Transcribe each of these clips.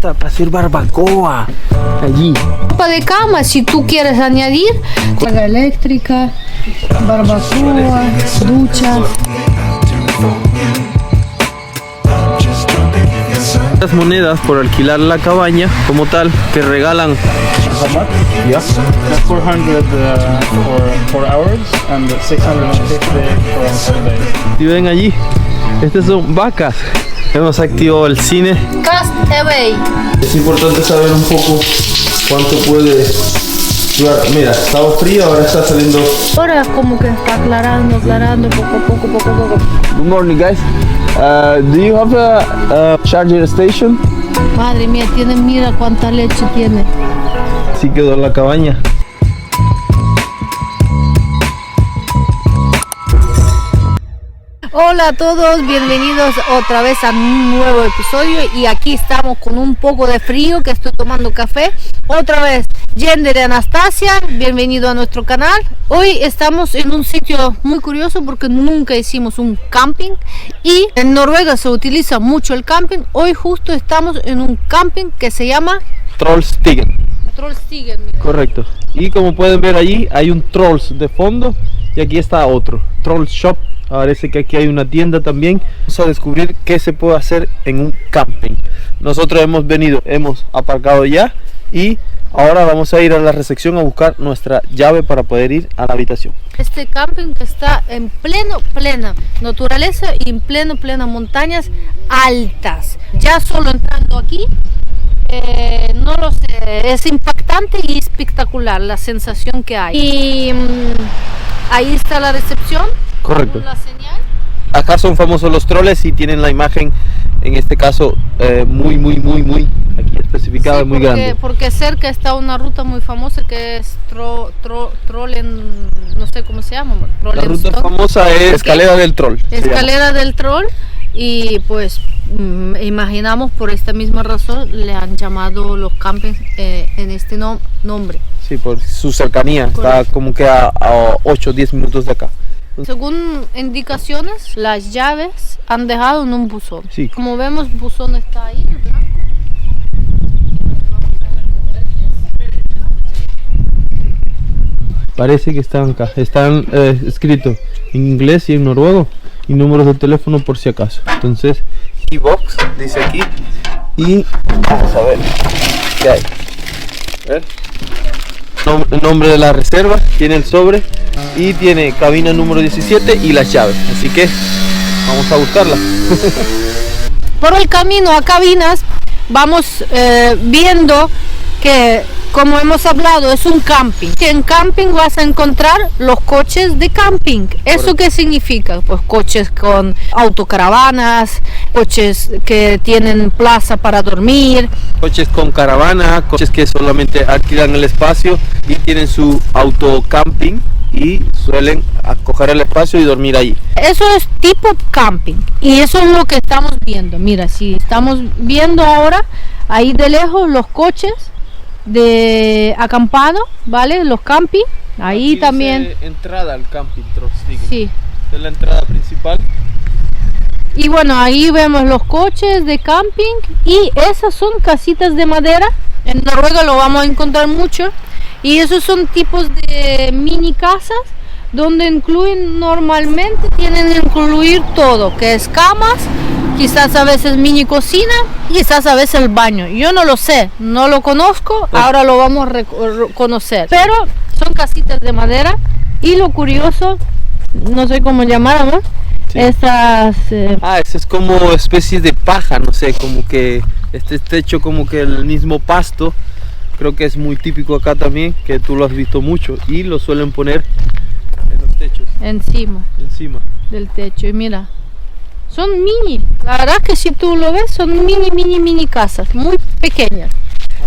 hasta para hacer barbacoa. Allí. Ropa de cama, si tú quieres añadir. Carga eléctrica, barbacoa, ducha. Las monedas por alquilar la cabaña como tal te regalan. Yes. 400 for 4 hours and 650 for a 7 days. Si ven allí, estas son vacas. Hemos activado el cine. Cast away. Es importante saber un poco cuánto puede durar. Mira, estaba frío, ahora está saliendo. Ahora como que está aclarando poco a poco. Good morning, guys. Do you have a charger station? Madre mía, mira cuánta leche tiene. Sí quedó la cabaña. Hola a todos, bienvenidos otra vez a un nuevo episodio y aquí estamos con un poco de frío que estoy tomando café. Otra vez, Yender y Anastasia, bienvenido a nuestro canal. Hoy estamos en un sitio muy curioso porque nunca hicimos un camping y en Noruega se utiliza mucho el camping. Hoy justo estamos en un camping que se llama Trollstigen. Trollstigen, mira. Correcto. Y como pueden ver allí hay un Trolls de fondo y aquí está otro Trolls Shop. Parece que aquí hay una tienda también. Vamos a descubrir qué se puede hacer en un camping. Nosotros hemos aparcado ya y ahora vamos a ir a la recepción a buscar nuestra llave para poder ir a la habitación. Este camping está en plena naturaleza y en plena montañas altas. Ya solo entrando aquí, no lo sé, es impactante y espectacular la sensación que hay. Y ahí está la recepción. Correcto. La señal. Acá son famosos los troles y tienen la imagen, en este caso, muy aquí especificada, Sí, muy grande. Porque cerca está una ruta muy famosa que es Trollen, no sé cómo se llama. La ruta famosa es Escalera del Troll. Escalera del Troll. Y pues imaginamos por esta misma razón le han llamado los campings en este nombre. Sí, por su cercanía. Correcto. Está como que a 8 o 10 minutos de acá. Según indicaciones, las llaves han dejado en un buzón. Sí. Como vemos, el buzón está ahí, ¿verdad? Parece que están acá. Están escritos en inglés y en noruego. Y números de teléfono por si acaso. Entonces, Keybox dice aquí. Y vamos a ver qué hay. ¿Ver? El nombre de la reserva, tiene el sobre y tiene cabina número 17 y las llaves. Así que vamos a buscarla. Por el camino a cabinas vamos viendo que, como hemos hablado, es un camping. Que en camping vas a encontrar los coches de camping. ¿Eso qué significa? Pues coches con autocaravanas, coches que tienen plaza para dormir. Coches con caravana, coches que solamente alquilan el espacio y tienen su autocamping y suelen coger el espacio y dormir allí. Eso es tipo camping y eso es lo que estamos viendo. Mira, si estamos viendo ahora ahí de lejos los coches de acampado, ¿vale? Los camping, ahí aquí también. dice entrada al camping Trollstigen. Sí. Esta es la entrada principal. Y bueno, ahí vemos los coches de camping y esas son casitas de madera. En Noruega lo vamos a encontrar mucho. Y esos son tipos de mini casas donde normalmente tienen que incluir todo, que es camas, quizás a veces mini cocina, quizás a veces el baño. Yo no lo sé, no lo conozco, ahora lo vamos a conocer. Pero son casitas de madera y lo curioso, no sé cómo llamarlas, Sí. Esas... Eso es como especie de paja, no sé, como que este techo como que el mismo pasto. Creo que es muy típico acá también, que tú lo has visto mucho y lo suelen poner en los techos, encima del techo. Y mira, son mini, la verdad que si tú lo ves son mini casas, muy pequeñas.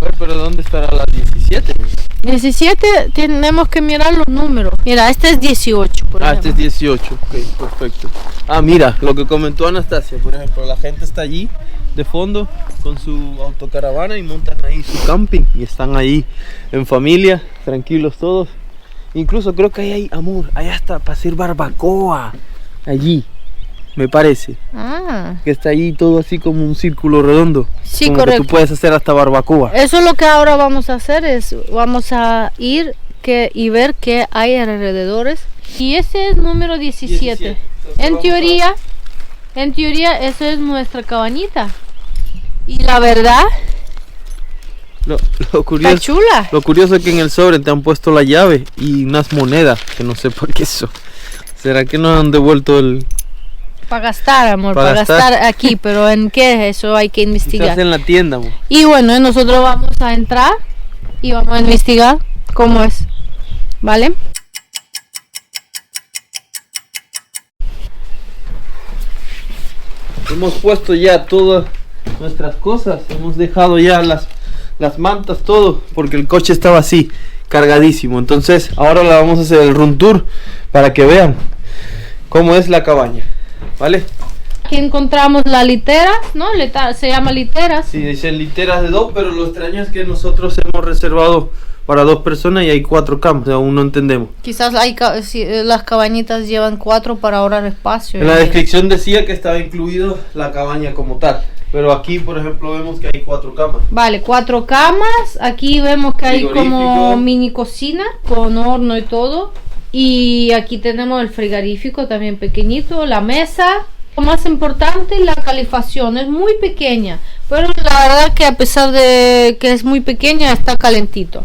A ver, pero ¿dónde estará la 17? 17 tenemos que mirar los números. Mira, este es 18, por ejemplo. Este es 18, ok, perfecto. Mira, lo que comentó Anastasia, por ejemplo, la gente está allí de fondo con su autocaravana y montan ahí su camping y están ahí en familia, tranquilos todos. Incluso creo que ahí hay amor, allá está para hacer barbacoa, allí. me parece. Ah, Que está ahí todo así como un círculo redondo. sí, como que correcto. tú puedes hacer hasta barbacoa. Eso es lo que ahora vamos a hacer, vamos a ir y ver qué hay alrededores. Y ese es número 17. Entonces En teoría, eso es nuestra cabañita. Y la verdad, Lo está curioso, chula. lo curioso es que en el sobre te han puesto la llave y unas monedas, que no sé por qué eso. ¿Será que nos han devuelto el... Para gastar, amor, Para para gastar. gastar aquí, pero ¿en qué? Eso hay que Quizás investigar. en la tienda, amor? Y bueno, nosotros vamos a entrar y vamos a investigar cómo es, ¿vale? Hemos puesto ya todas nuestras cosas, hemos dejado ya las mantas, todo, porque el coche estaba así, cargadísimo. Entonces ahora la vamos a hacer el room tour para que vean cómo es la cabaña, ¿vale? Aquí encontramos la litera, ¿no? Se llama literas. Sí, dicen literas de 2, pero lo extraño es que nosotros hemos reservado para 2 personas y hay 4 camas, aún no entendemos. Quizás las cabañitas llevan 4 para ahorrar espacio. En la descripción decía que estaba incluido la cabaña como tal, pero aquí por ejemplo vemos que hay 4 camas. Vale, 4 camas. Aquí vemos que hay como Frigorífico. mini cocina con horno y todo. Y aquí tenemos el frigorífico también pequeñito, la mesa. Lo más importante, la calefacción es muy pequeña, pero la verdad que a pesar de que es muy pequeña, está calentito.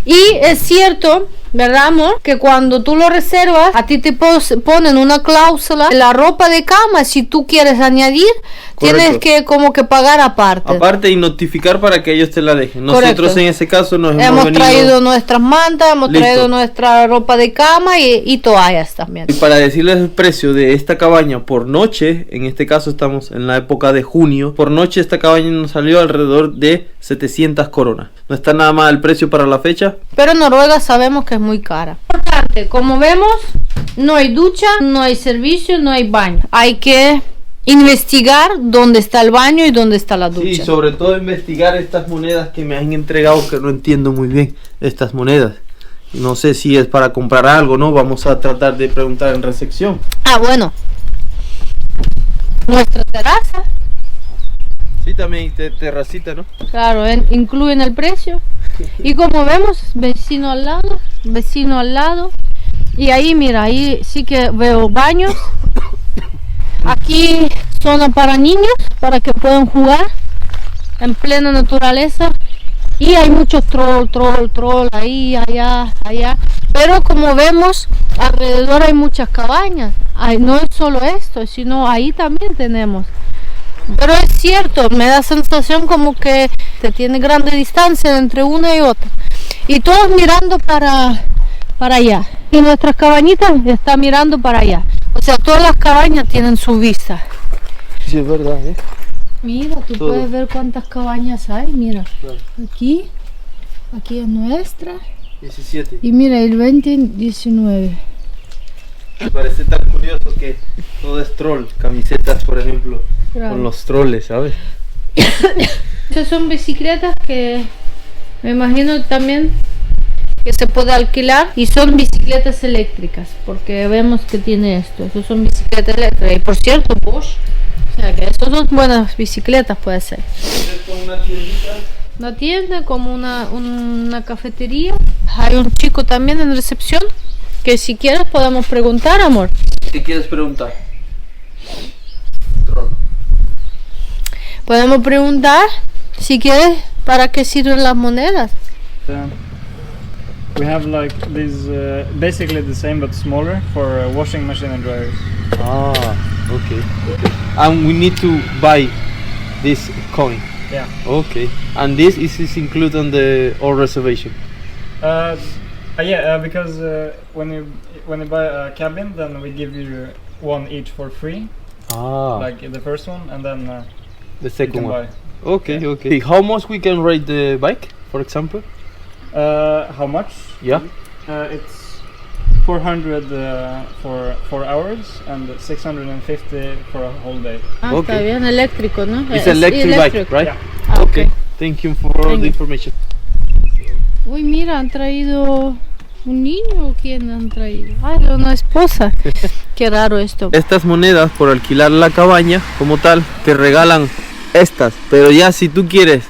Y es cierto, ¿verdad, amor? Que cuando tú lo reservas, a ti te ponen una cláusula, la ropa de cama, si tú quieres añadir, tienes Correcto. que como que pagar aparte. Aparte y notificar para que ellos te la dejen. Nosotros Correcto. en ese caso nos Hemos venido- traído nuestras mantas, hemos Listo. traído nuestra ropa de cama y toallas también. Y para decirles el precio de esta cabaña por noche, en este caso estamos en la época de junio, por noche esta cabaña nos salió alrededor de 700 coronas. No está nada mal el precio para la fecha. Pero Noruega sabemos que es muy cara. Importante, como vemos, no hay ducha, no hay servicio, no hay baño. Hay que investigar dónde está el baño y dónde está la ducha. Sí, sobre todo investigar estas monedas que me han entregado, que no entiendo muy bien estas monedas. No sé si es para comprar algo, ¿no? Vamos a tratar de preguntar en recepción. Ah, bueno. Nuestra terraza, Sí, también terracita, ¿no? claro, incluyen el precio. Y como vemos, vecino al lado. Y ahí, mira, ahí sí que veo baños. Aquí zona para niños, para que puedan jugar en plena naturaleza. Y hay muchos troll, ahí, allá. Pero como vemos, alrededor hay muchas cabañas. No es solo esto, sino ahí también tenemos. Pero es cierto, me da sensación como que te tiene grande distancia entre una y otra. Y todos mirando para allá. Y nuestras cabañitas están mirando para allá. O sea, todas las cabañas tienen su vista. Sí, es verdad, ¿eh? Mira, tú Todo. puedes ver cuántas cabañas hay. Mira, Claro. aquí es nuestra. 17. Y mira, el 2019. Me parece tan curioso que todo es troll. Camisetas, por ejemplo, Claro. con los troles, ¿sabes? Esas son bicicletas que me imagino también que se puede alquilar y son bicicletas eléctricas porque vemos que tiene esto. Esas son bicicletas eléctricas y por cierto Bosch, o sea que esas son buenas bicicletas, puede ser. Con una tiendita. Una tienda como una cafetería. Hay un chico también en recepción que si quieres podemos preguntar, amor. ¿Qué quieres preguntar? Troll. Podemos preguntar si quieres para qué sirven las monedas. We have like these basically the same but smaller for washing machine and dryers. Ah, okay. And we need to buy this coin. Yeah. Okay. And this is included on the all reservation. Because when you buy a cabin, then we give you one each for free, Ah, like the first one, and then the you second can one. buy. Okay, okay. How much we can ride the bike, for example? How much? Yeah. It's 400 for 4 hours and 650 for a whole day. Ah, Okay. está bien, eléctrico, ¿no? It's Es electric bike, right? Yeah. Ah, Okay. ok. Thank you for all Thank the you. information. Uy, mira, han traído ¿Un niño o quién han traído? Ay, una esposa. Qué raro esto. Estas monedas por alquilar la cabaña como tal te regalan estas, pero ya si tú quieres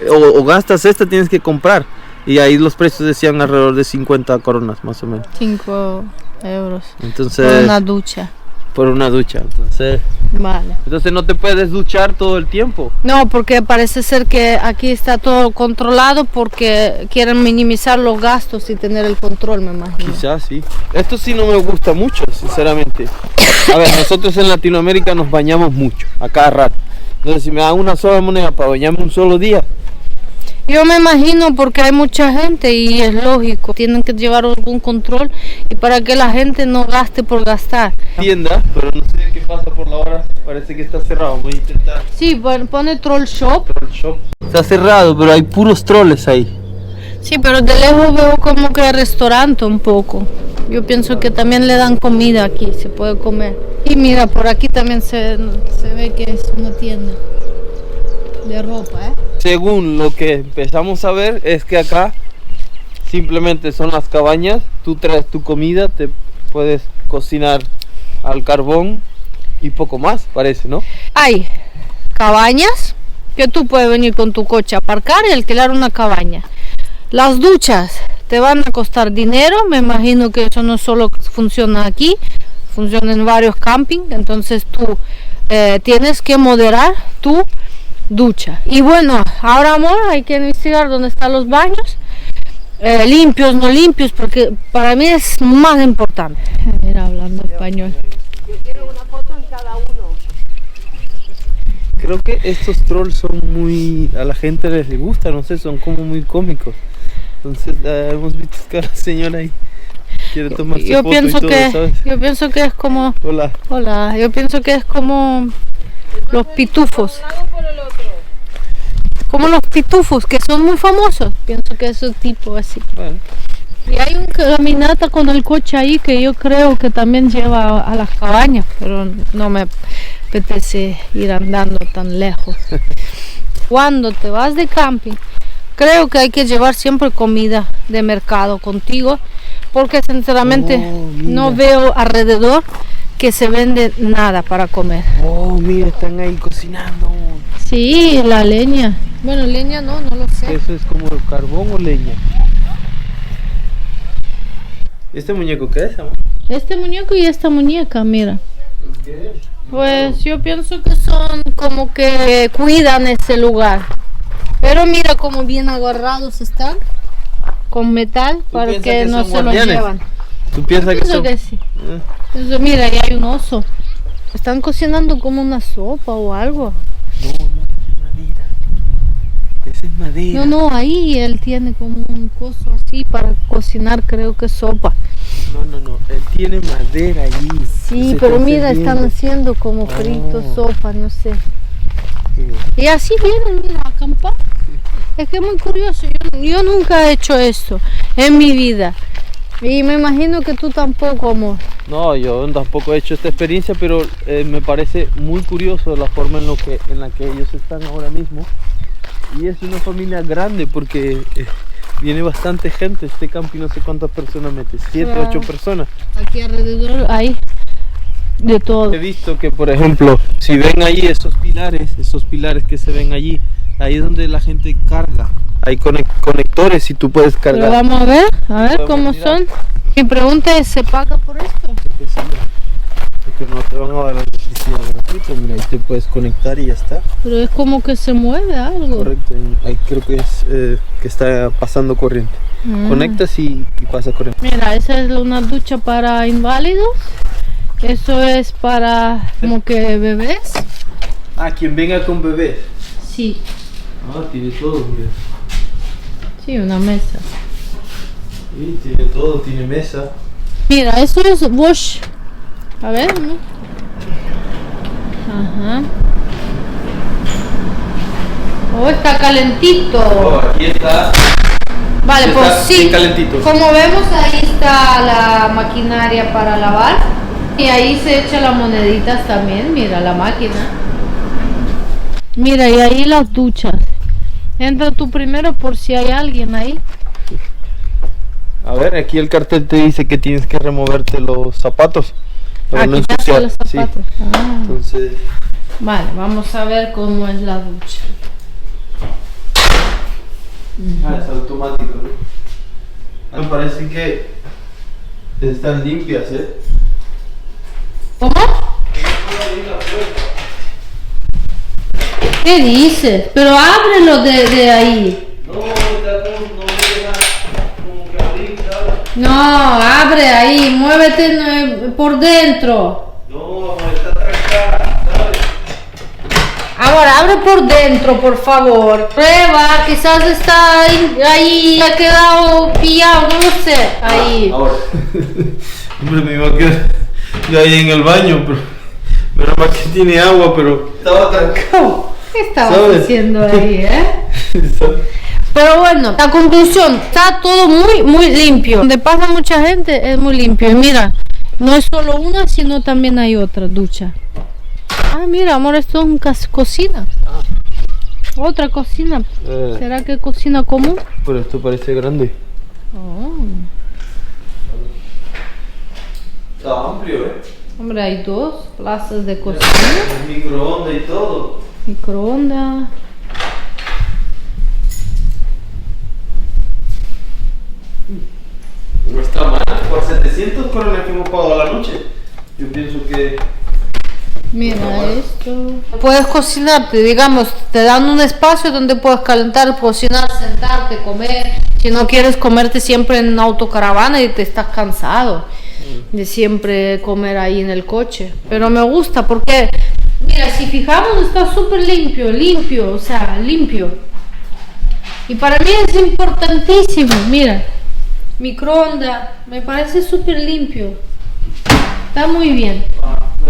o gastas esta tienes que comprar, y ahí los precios decían alrededor de 50 coronas más o menos. 5 euros. Entonces, Por una ducha. por una ducha. Vale. Entonces no te puedes duchar todo el tiempo. No, porque parece ser que aquí está todo controlado porque quieren minimizar los gastos y tener el control, me imagino. Quizás sí. Esto sí no me gusta mucho, sinceramente. A ver, nosotros en Latinoamérica nos bañamos mucho, a cada rato. Entonces si me dan una sola moneda para bañarme un solo día, Yo me imagino porque hay mucha gente y es lógico, tienen que llevar algún control y para que la gente no gaste por gastar. tienda, pero no sé qué pasa por la hora, parece que está cerrado. Voy a intentar. Sí, pone Troll Shop. Troll Shop. Está cerrado, pero hay puros troles ahí. Sí, pero de lejos veo como que restaurante un poco. Yo pienso que también le dan comida aquí, se puede comer. Y mira, por aquí también se ve que es una tienda de ropa, ¿eh? Según lo que empezamos a ver es que acá simplemente son las cabañas, tú traes tu comida, te puedes cocinar al carbón y poco más, parece, ¿no? Hay cabañas que tú puedes venir con tu coche a aparcar y alquilar una cabaña. Las duchas te van a costar dinero, me imagino que eso no solo funciona aquí, funciona en varios campings, entonces tú tienes que moderar tu ducha. Y bueno, ahora amor, hay que investigar dónde están los baños, limpios, no limpios, porque para mí es más importante. Mira, hablando español. Yo quiero una foto en cada uno. Creo que estos trolls son muy... a la gente les gusta, no sé, son como muy cómicos. Entonces hemos visto que la señora ahí quiere tomarse Yo foto pienso y todo, que ¿sabes? yo pienso que es como Hola. yo pienso que es como los pitufos. Como los pitufos que son muy famosos. Pienso que es un tipo así. Bueno, Y hay un caminata con el coche ahí que yo creo que también lleva a las cabañas, pero no me apetece ir andando tan lejos. Cuando te vas de camping, creo que hay que llevar siempre comida de mercado contigo, porque sinceramente no veo alrededor que se vende nada para comer. oh, mira, están ahí cocinando. Sí, la leña. Bueno, leña no lo sé. ¿Eso es como carbón o leña? ¿Este muñeco qué es, amor? Este muñeco y esta muñeca, mira. ¿Qué es? Pues yo pienso que son como que cuidan ese lugar. Pero mira cómo bien agarrados están con metal para piensas que que no son se lo guardianes? llevan. ¿Tú piensas que Pienso son...? que sí. Ah, Entonces, mira, ahí hay un oso. Están cocinando como una sopa o algo. no, es madera. Esa es madera. No, ahí él tiene como un coso así para cocinar, creo que sopa. No, él tiene madera allí. Sí, Se pero está mira, están sirviendo. haciendo como fritos, Oh. sopa, no sé. Sí. Y así vienen, mira, a acampar. Es que es muy curioso, yo nunca he hecho esto en mi vida. Y me imagino que tú tampoco, amor. No, yo tampoco he hecho esta experiencia, pero me parece muy curioso la forma en la que ellos están ahora mismo. Y es una familia grande porque viene bastante gente. Este camping no sé cuántas personas mete, 7, Claro. 8 personas. Aquí alrededor hay de todo. He visto que, por ejemplo, si ven allí esos pilares que se ven allí, ahí es donde la gente carga. Hay conectores y tú puedes Pero cargar. vamos a ver Podemos cómo mirar. son. Mi pregunta es, ¿se paga por esto? Que sí, porque no te van a dar la electricidad gratuita, mira, ahí te puedes conectar y ya está. Pero es como que se mueve algo. Correcto, ahí creo que es que está pasando corriente. Conectas y pasa corriente. Mira, esa es una ducha para inválidos. Eso es para como que bebés. Ah, quien venga con bebés. Sí, Ah, tiene todo, mira. sí, una mesa. Sí, tiene todo, tiene mesa. Mira, eso es wash. A ver, ¿no? Ajá. Oh, está calentito. Oh, aquí está. Vale, está pues sí. bien calentito. Como vemos, ahí está la maquinaria para lavar. Y ahí se echa las moneditas también. Mira la máquina. Mira, y ahí las duchas. Entra tú primero por si hay alguien ahí. A ver, aquí el cartel te dice que tienes que removerte los zapatos para no Quitarte ensuciar. los Sí. zapatos. Ah. Entonces, Vale, vamos a ver cómo es la ducha. es automático, ¿no? Me parece que están limpias, ¿eh? ¿Cómo? ¿Qué dices? Pero ábrelo de ahí. No, no deja como que abrir, ¿sabes? No, abre ahí, muévete por dentro. No, está trancada, ¿sabes? Ahora, abre por dentro, por favor. Prueba, quizás está ahí, ha quedado pillado, no lo sé. Ahí. Ahora. Hombre, me iba a quedar yo ahí en el baño, pero menos mal que tiene agua, pero estaba trancado. ¿Qué estabas ¿Sabes? haciendo ahí, Pero bueno, la conclusión, está todo muy limpio. Donde pasa mucha gente es muy limpio. Y mira, no es solo una, sino también hay otra ducha. Ah, mira, amor, esto es una cocina. Otra cocina. ¿Será que cocina común? Pero esto parece grande. Oh. Está amplio, Hombre, hay dos plazas de cocina. Microondas y todo. Microondas. No está mal. Por 700 coronas que hemos pagado a la noche. Yo pienso que... Mira esto. Puedes cocinarte, digamos, te dan un espacio donde puedes calentar, cocinar, sentarte, comer. Si no quieres comerte siempre en una autocaravana y te estás cansado de siempre comer ahí en el coche. Pero me gusta porque, mira, si fijamos está súper limpio, o sea, limpio. Y para mí es importantísimo, mira, microondas, me parece súper limpio. Está muy bien.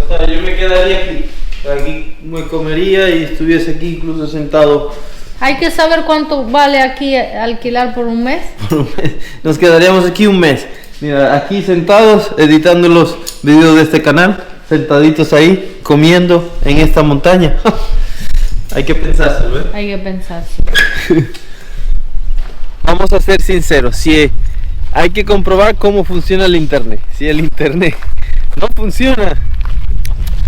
O sea, yo me quedaría aquí. Aquí me comería y estuviese aquí incluso sentado. Hay que saber cuánto vale aquí alquilar por un mes. Nos quedaríamos aquí un mes. Mira, aquí sentados, editando los videos de este canal, sentaditos ahí, comiendo en esta montaña. Hay que pensárselo, ¿eh? Hay que pensar. Vamos a ser sinceros, si hay que comprobar cómo funciona el internet. Si el internet no funciona,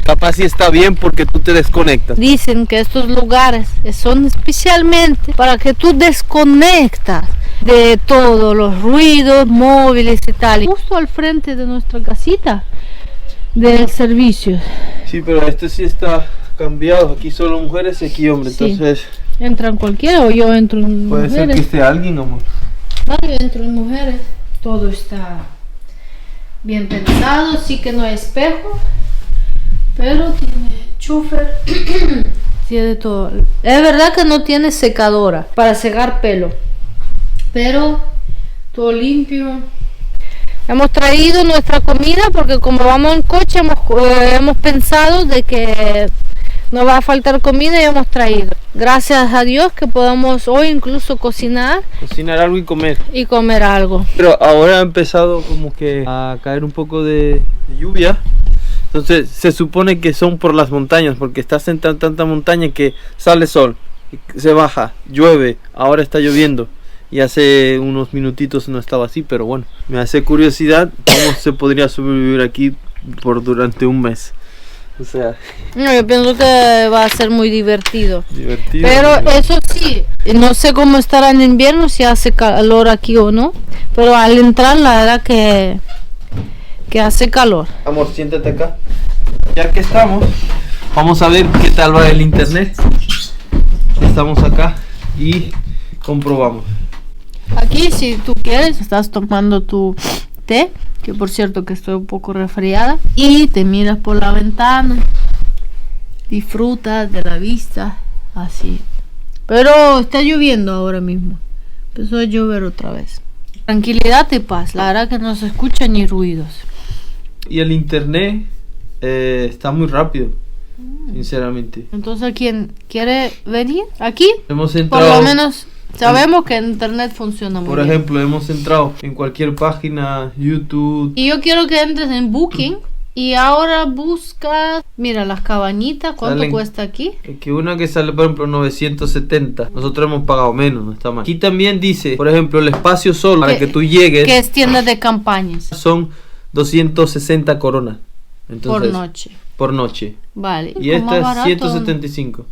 capaz sí está bien porque tú te desconectas. Dicen que estos lugares son especialmente para que tú desconectas de todos los ruidos móviles y tal. Justo al frente de nuestra casita del servicio. Sí, pero este sí está cambiado. Aquí solo mujeres y aquí hombres. Sí. Entonces, Entran cualquiera o yo entro en puede ser que mujeres. esté alguien, amor. No, yo entro en mujeres. Todo está bien pensado, sí que no hay espejo, pero tiene chufer, tiene todo. Es verdad que no tiene secadora para secar pelo, pero todo limpio. Hemos traído nuestra comida porque como vamos en coche hemos pensado de que no va a faltar comida y hemos traído. Gracias a Dios que podamos hoy incluso cocinar Cocinar algo y comer. y comer algo. Pero ahora ha empezado como que a caer un poco de lluvia. Entonces se supone que son por las montañas, porque estás en tanta montaña que sale sol, se baja, llueve, ahora está lloviendo. Y hace unos minutitos no estaba así, pero bueno, me hace curiosidad cómo se podría sobrevivir aquí durante un mes. O sea, No, yo pienso que va a ser muy divertido. divertido. Pero ¿no? eso sí, no sé cómo estará en invierno, si hace calor aquí o no. Pero al entrar, la verdad que hace calor. Amor, siéntate acá. Ya que estamos, vamos a ver qué tal va el internet. Estamos acá y comprobamos. Aquí, si tú quieres, estás tomando tu té, que por cierto que estoy un poco resfriada, y te miras por la ventana, disfrutas de la vista, así. Pero está lloviendo ahora mismo, empezó a llover otra vez. Tranquilidad y paz, la verdad que no se escuchan ni ruidos. Y el internet está muy rápido, sinceramente. Entonces, ¿quién quiere venir aquí? Hemos Por entrado, lo menos sabemos que internet funciona muy por bien. ejemplo, hemos entrado en cualquier página, YouTube. Y yo quiero que entres en Booking Y ahora busca, mira las cabañitas, ¿cuánto Salen- cuesta aquí? Que una que sale por ejemplo 970. Nosotros hemos pagado menos, no está mal. Aquí también dice, por ejemplo, el espacio solo para que tú llegues Que es tienda de campañas son 260 coronas. Entonces, por noche. Por noche. Vale. Y esta es 175.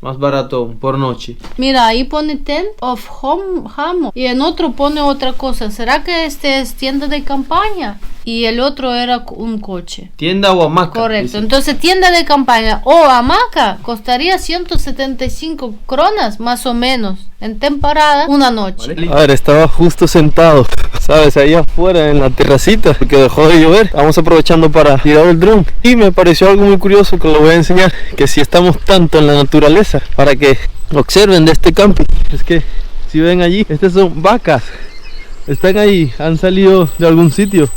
Más barato aún, por noche. Mira, ahí pone tent of home hammock y en otro pone otra cosa. ¿Será que este es tienda de campaña? Y el otro era un coche. Tienda o hamaca. Correcto. dice. Entonces tienda de campaña o hamaca costaría 175 cronas más o menos en temporada una noche. A ver, estaba justo sentado, ¿sabes? Ahí afuera en la terracita, porque dejó de llover. Vamos aprovechando para tirar el dron. Y me pareció algo muy curioso que lo voy a enseñar, que si estamos tanto en la naturaleza, para que observen de este camping, es que si ven allí, estas son vacas. Están ahí, han salido de algún sitio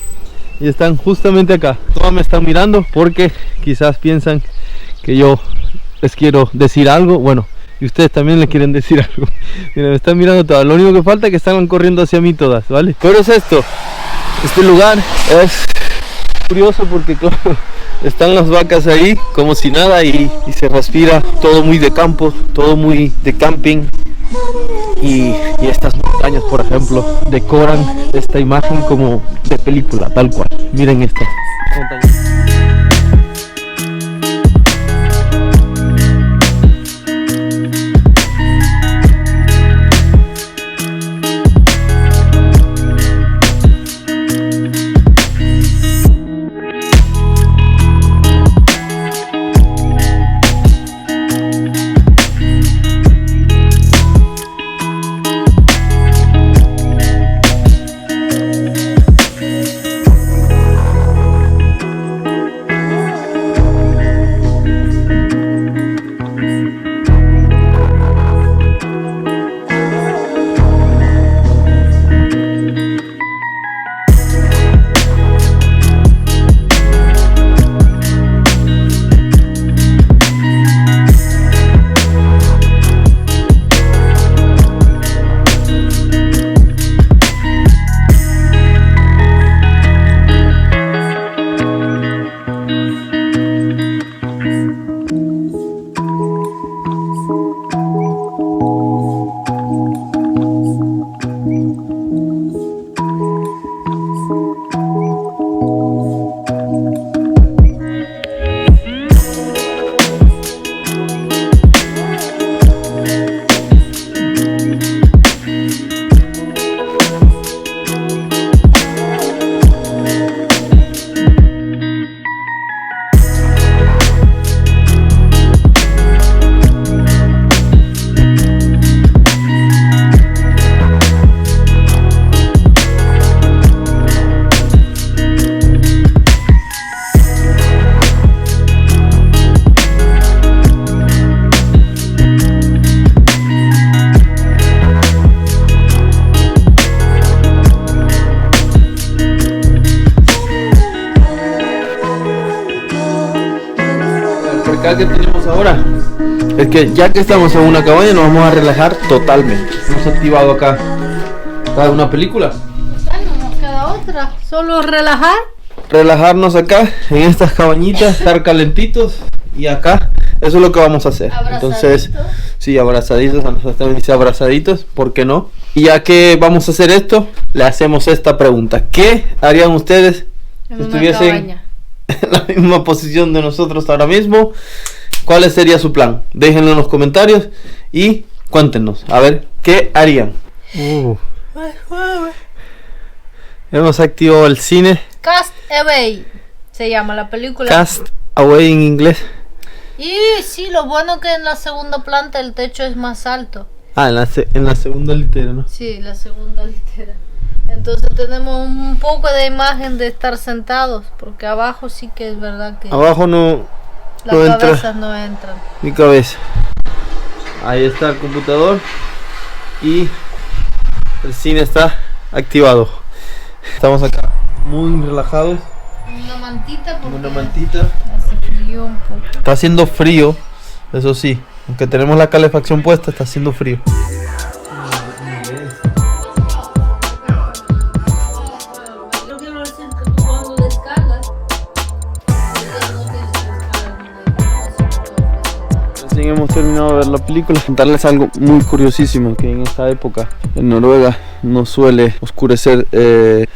y están justamente acá. Todas me están mirando porque quizás piensan que yo les quiero decir algo. Bueno, y ustedes también le quieren decir algo. Miren, me están mirando todas. Lo único que falta es que están corriendo hacia mí todas, ¿vale? Pero es esto. Este lugar es curioso porque, claro, están las vacas ahí como si nada y se respira todo muy de campo, todo muy de camping. Y estas montañas, por ejemplo, decoran esta imagen como de película, tal cual. Miren esta montaña. Que tenemos ahora es que ya que estamos en una cabaña nos vamos a relajar totalmente. Hemos activado acá una película, No nos queda otra, solo relajarnos acá en estas cabañitas, estar calentitos y acá eso es lo que vamos a hacer. Entonces sí, abrazaditos, a nosotros también dice abrazaditos, ¿por qué no? Y ya que vamos a hacer esto, le hacemos esta pregunta: ¿qué harían ustedes si estuviesen en la misma posición de nosotros ahora mismo? ¿Cuál sería su plan? Déjenlo en los comentarios y cuéntenos, a ver, ¿qué harían? Hemos activado el cine. Cast Away se llama la película. Cast Away en inglés. Y sí, lo bueno que en la segunda planta el techo es más alto. Ah, en la segunda litera, ¿no? Sí, la segunda litera. Entonces tenemos un poco de imagen de estar sentados, porque abajo sí que es verdad que abajo no las cabezas entra no entran. mi cabeza. Ahí está el computador y el cine está activado. Estamos acá muy relajados. Una mantita porque Una mantita. hace frío un poco. Está haciendo frío, eso sí. Aunque tenemos la calefacción puesta, está haciendo frío. hemos terminado de ver la película, contarles algo muy curiosísimo, que en esta época en Noruega no suele oscurecer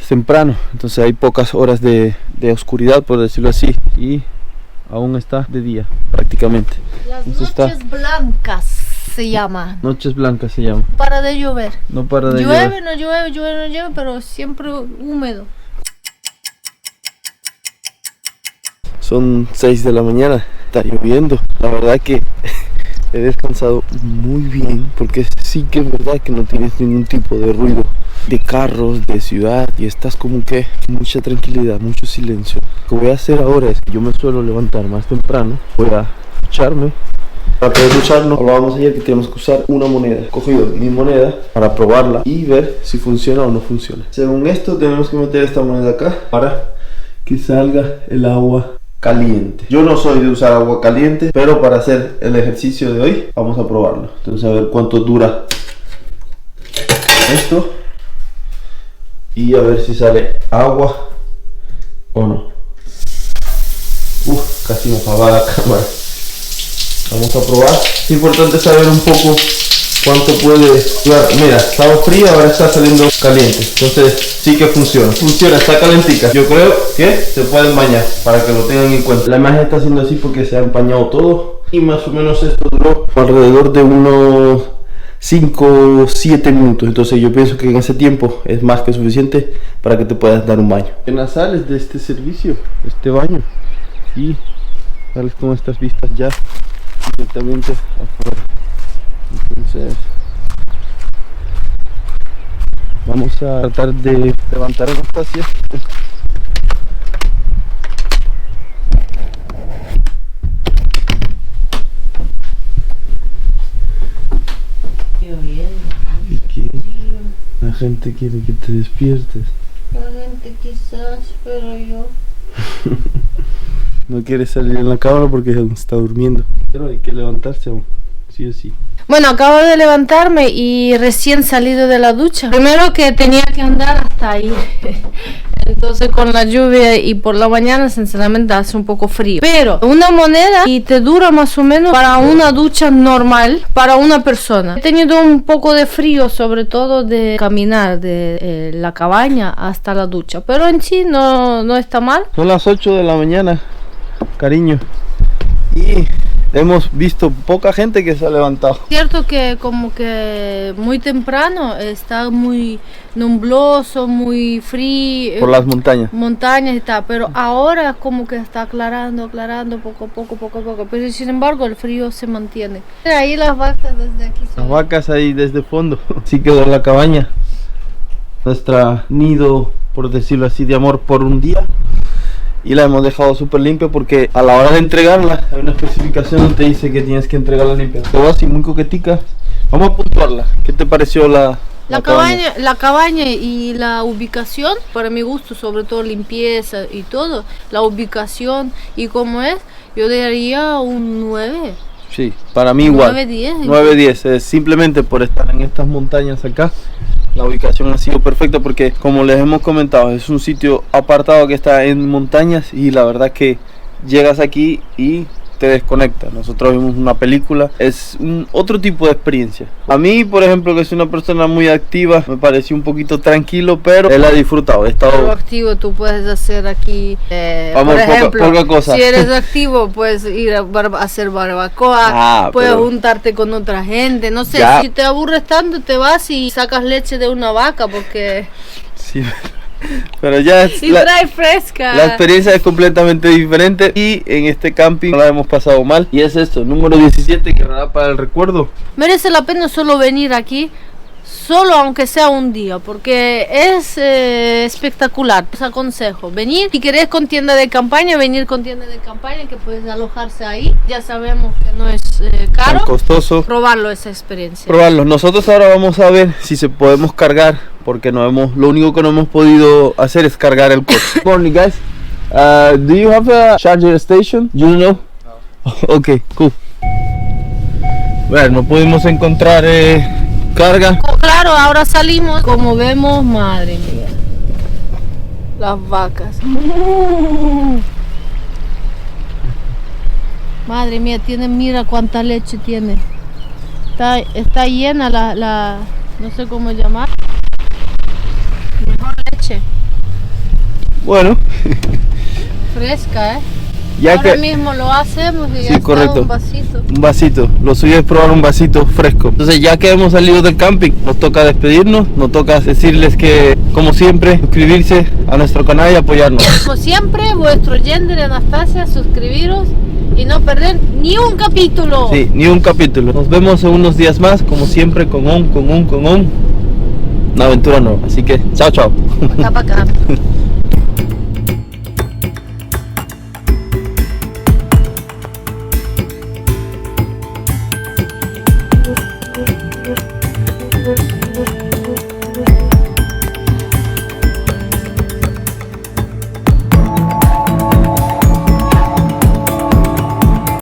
temprano, entonces hay pocas horas de oscuridad, por decirlo así, y aún está de día prácticamente. Las Entonces noches blancas se llaman. Noches blancas se llama. No para de llover. No para de Llueve, llover. no llueve, llueve, no llueve, pero siempre húmedo. Son 6 de la mañana, está lloviendo. La verdad que he descansado muy bien, porque sí que es verdad que no tienes ningún tipo de ruido de carros, de ciudad, y estás como que mucha tranquilidad, mucho silencio. Lo que voy a hacer ahora es que yo me suelo levantar más temprano, voy a ducharme. Para poder ducharnos, lo vamos a hacer que tenemos que usar una moneda. He cogido mi moneda para probarla y ver si funciona o no funciona. Según esto tenemos que meter esta moneda acá para que salga el agua caliente. Yo no soy de usar agua caliente, pero para hacer el ejercicio de hoy vamos a probarlo. Entonces a ver cuánto dura esto y a ver si sale agua o no. Casi me apagaba la cámara. Vamos a probar. Es importante saber un poco cuánto puede durar. Mira, estaba fría, ahora está saliendo caliente. Entonces sí que funciona. Funciona, está calentica. Yo creo que se pueden bañar, para que lo tengan en cuenta. La imagen está haciendo así porque se ha empañado todo. Y más o menos esto duró alrededor de unos 5 o 7 minutos. Entonces yo pienso que en ese tiempo es más que suficiente para que te puedas dar un baño. Apenas sales de este servicio, de este baño, y sales con estas vistas ya directamente afuera. Entonces vamos a tratar de levantar Anastasia. ¿Y qué? La gente quiere que te despiertes. La gente quizás, pero yo... No quiere salir en la cámara porque está durmiendo. Pero hay que levantarse aún, sí o sí. Bueno, acabo de levantarme y recién salido de la ducha. Primero que tenía que andar hasta ahí. Entonces con la lluvia y por la mañana sinceramente hace un poco frío. Pero una moneda y te dura más o menos para una ducha normal para una persona. He tenido un poco de frío, sobre todo de caminar de la cabaña hasta la ducha. Pero en sí no está mal. Son las 8 de la mañana, cariño. Y hemos visto poca gente que se ha levantado. Cierto que como que muy temprano está muy nubloso, muy frío. Por las montañas. Montañas y tal, pero ahora como que está aclarando poco a poco. Pero sin embargo el frío se mantiene. Ahí las vacas desde aquí. Las vacas ahí desde fondo. Sí quedó la cabaña. Nuestra nido, por decirlo así, de amor por un día. Y la hemos dejado súper limpia porque a la hora de entregarla hay una especificación donde te dice que tienes que entregarla limpia. Todo así muy coquetica. Vamos a puntuarla. ¿Qué te pareció la cabaña? La cabaña y la ubicación, para mi gusto, sobre todo limpieza y todo, la ubicación y cómo es, yo daría un 9. Sí, para mí igual. 9-10. 9-10. Simplemente por estar en estas montañas acá. La ubicación ha sido perfecta porque, como les hemos comentado, es un sitio apartado que está en montañas y la verdad que llegas aquí y te desconecta. Nosotros vimos una película, es otro tipo de experiencia. A mí, por ejemplo, que soy una persona muy activa, me pareció un poquito tranquilo, pero él ha disfrutado. He estado Lo activo tú puedes hacer aquí, vamos, por ejemplo, poca cosa. Si eres activo puedes ir a hacer barbacoa, puedes pero juntarte con otra gente, no sé, ya. Si te aburres tanto te vas y sacas leche de una vaca porque... Sí, pero ya es Y trae fresca. La experiencia es completamente diferente y en este camping la hemos pasado mal. Y es esto, número 17, que quedará para el recuerdo. Merece la pena solo venir aquí, solo aunque sea un día, porque es espectacular. Os aconsejo venir. Si querés con tienda de campaña, venir con tienda de campaña, que puedes alojarse ahí. Ya sabemos que no es caro. Tan costoso. Probarlo, esa experiencia. Probarlo. Nosotros ahora vamos a ver si se podemos cargar, porque lo único que no hemos podido hacer es cargar el coche. Morning, guys. Do you have a charger station? You know? No. Okay, cool. Bueno, no pudimos encontrar carga. Claro, ahora salimos. Como vemos, madre mía, las vacas. Madre mía, tiene, mira cuánta leche tiene. Está llena la no sé cómo llamar. Mejor leche. Bueno, Fresca, ya Ahora que mismo lo hacemos y Sí, ya está correcto. un vasito. un vasito, lo suyo es probar un vasito fresco. Entonces ya que hemos salido del camping, nos toca despedirnos, nos toca decirles que, como siempre, suscribirse a nuestro canal y apoyarnos. Como siempre, vuestro gender Anastasia, suscribiros y no perder ni un capítulo. Sí, ni un capítulo. Nos vemos en unos días más, como siempre, con una aventura nueva. Así que, chao, chao. Acá para acá.